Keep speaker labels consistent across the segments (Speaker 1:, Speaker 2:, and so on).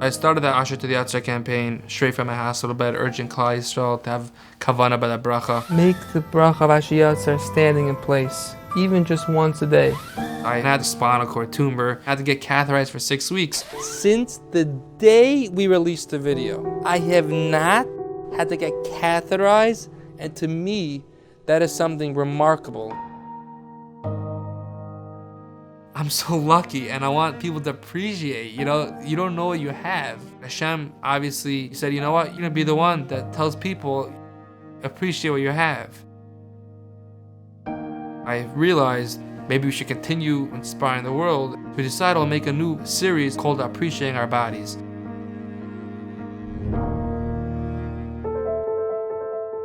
Speaker 1: I started the Asher to the Yatzer campaign straight from my hospital bed, urging Klal Yisrael to have kavanah by the bracha.
Speaker 2: Make the bracha of Asher Yatzer standing in place, even just once a day.
Speaker 1: I had a spinal cord tumor, had to get catheterized for 6 weeks.
Speaker 2: Since the day we released the video, I have not had to get catheterized, and to me, that is something remarkable.
Speaker 1: I'm so lucky, and I want people to appreciate, you don't know what you have. Hashem obviously said, you know what, you're gonna be the one that tells people, appreciate what you have. I realized maybe we should continue inspiring the world. We decided I'll make a new series called Appreciating Our Bodies.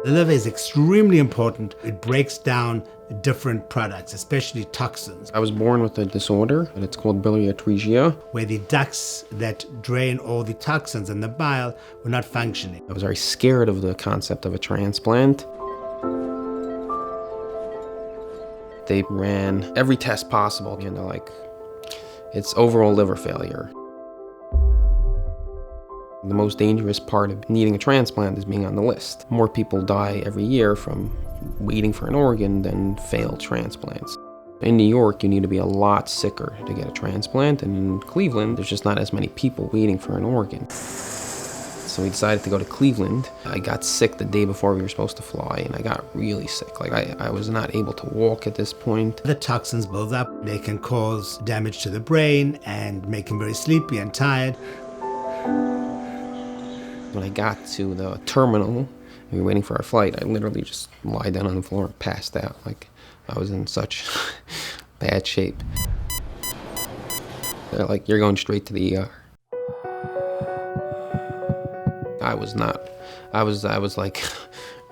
Speaker 3: The liver is extremely important. It breaks down different products, especially toxins.
Speaker 4: I was born with a disorder, and it's called biliary atresia,
Speaker 3: where the ducts that drain all the toxins and the bile were not functioning.
Speaker 4: I was very scared of the concept of a transplant. They ran every test possible, it's overall liver failure. The most dangerous part of needing a transplant is being on the list. More people die every year from waiting for an organ than failed transplants. In New York, you need to be a lot sicker to get a transplant, and in Cleveland, there's just not as many people waiting for an organ. So we decided to go to Cleveland. I got sick the day before we were supposed to fly, and I got really sick. I was not able to walk at this point.
Speaker 3: The toxins build up. They can cause damage to the brain and make him very sleepy and tired.
Speaker 4: When I got to the terminal, and we were waiting for our flight, I literally just lied down on the floor and passed out. I was in such bad shape. They're like, you're going straight to the ER. I was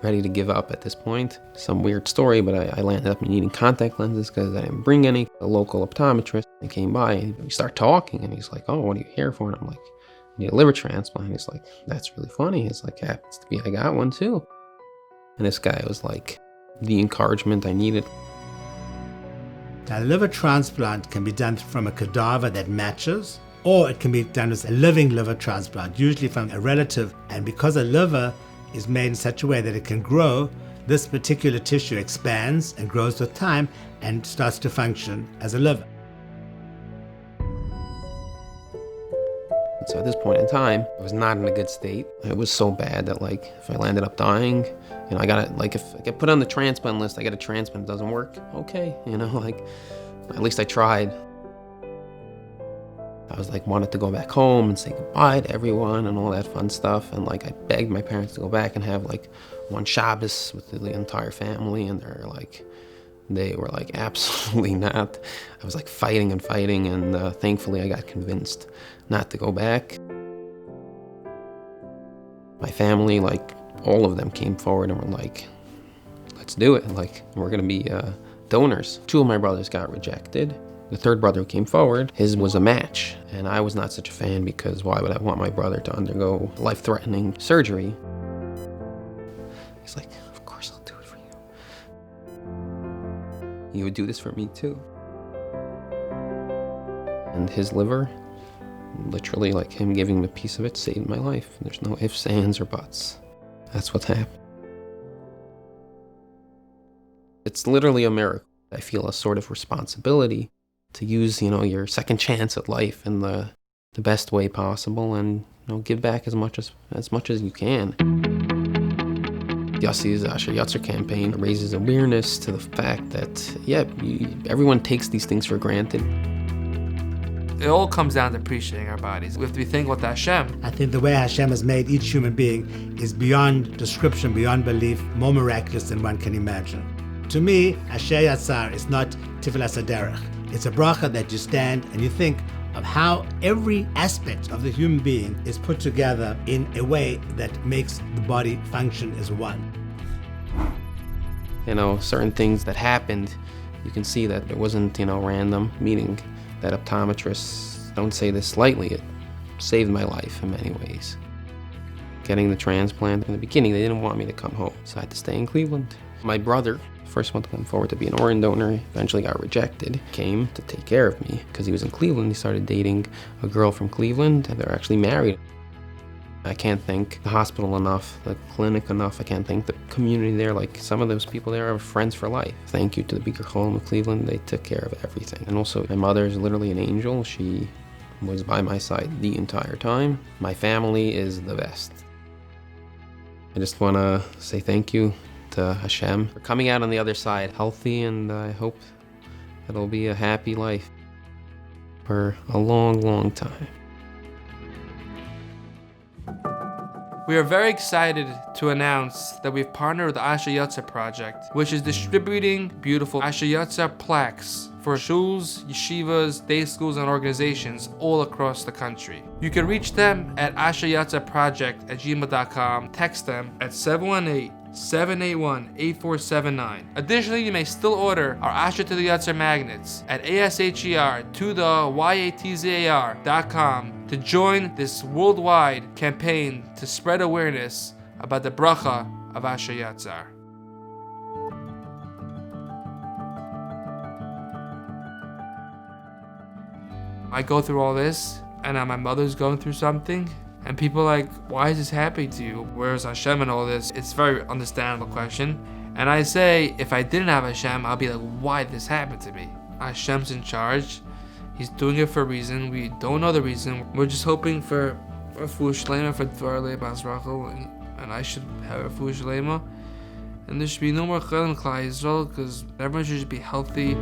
Speaker 4: ready to give up at this point. Some weird story, but I landed up needing contact lenses because I didn't bring any. A local optometrist, he came by and we start talking, and he's like, oh, what are you here for? And I'm like, I need a liver transplant. He's like, that's really funny. He's like, happens to be, I got one too. And this guy was like the encouragement I needed.
Speaker 3: A liver transplant can be done from a cadaver that matches, or it can be done as a living liver transplant, usually from a relative. And because a liver is made in such a way that it can grow, this particular tissue expands and grows with time and starts to function as a liver.
Speaker 4: So at this point in time, I was not in a good state. It was so bad that if I landed up dying, I got it, if I get put on the transplant list, I get a transplant, it doesn't work, okay, at least I tried. I was wanted to go back home and say goodbye to everyone and all that fun stuff. And I begged my parents to go back and have one Shabbos with the entire family, and they were absolutely not. I was fighting and fighting, and thankfully I got convinced not to go back. My family, all of them came forward and were like, let's do it. We're gonna be donors. 2 of my brothers got rejected. The 3rd brother who came forward, his was a match. And I was not such a fan because why would I want my brother to undergo life-threatening surgery? He's like, of course I'll do it for you. He would do this for me too. And his liver, literally him giving him a piece of it, saved my life. There's no ifs, ands, or buts. That's what happened. It's literally a miracle. I feel a sort of responsibility to use, your second chance at life in the best way possible, and give back as much as you can. Yossi's Asher Yatzer campaign raises awareness to the fact that, everyone takes these things for granted.
Speaker 1: It all comes down to appreciating our bodies. We have to be thankful to Hashem.
Speaker 3: I think the way Hashem has made each human being is beyond description, beyond belief, more miraculous than one can imagine. To me, Asher Yatzer is not Tifilas Haderech. It's a bracha that you stand and you think of how every aspect of the human being is put together in a way that makes the body function as one.
Speaker 4: Certain things that happened, you can see that it wasn't, random, meaning that optometrists don't say this lightly. It saved my life in many ways. Getting the transplant, in the beginning, they didn't want me to come home, so I had to stay in Cleveland. My brother, First one to come forward to be an organ donor, eventually got rejected, came to take care of me because he was in Cleveland. He started dating a girl from Cleveland and they're actually married. I can't thank the hospital enough, the clinic enough. I can't thank the community there. Like, some of those people there are friends for life. Thank you to the Bikur Cholim of Cleveland. They took care of everything. And also, my mother is literally an angel. She was by my side the entire time. My family is the best. I just want to say thank you to Hashem for coming out on the other side healthy, and I hope it'll be a happy life for a long, long time.
Speaker 1: We are very excited to announce that we've partnered with the Asher Yotzer Project, which is distributing beautiful Asher Yotzer plaques for shuls, yeshivas, day schools, and organizations all across the country. You can reach them at asheryotzerproject@gmail.com. Text them at 718-781-8479. Additionally, you may still order our Asher to the Yotzer magnets at asher2theyatzar.com to join this worldwide campaign to spread awareness about the bracha of Asher Yatzar. I go through all this, and now my mother's going through something, and people are like, why is this happening to you? Where's Hashem and all this? It's a very understandable question. And I say, if I didn't have Hashem, I'll be like, why did this happen to me? Hashem's in charge. He's doing it for a reason. We don't know the reason. We're just hoping for a refuah shlema for Dvar Bas Rachel, and I should have a refuah shlema. And there should be no more chayil in Klal Yisrael, because everyone should just be healthy.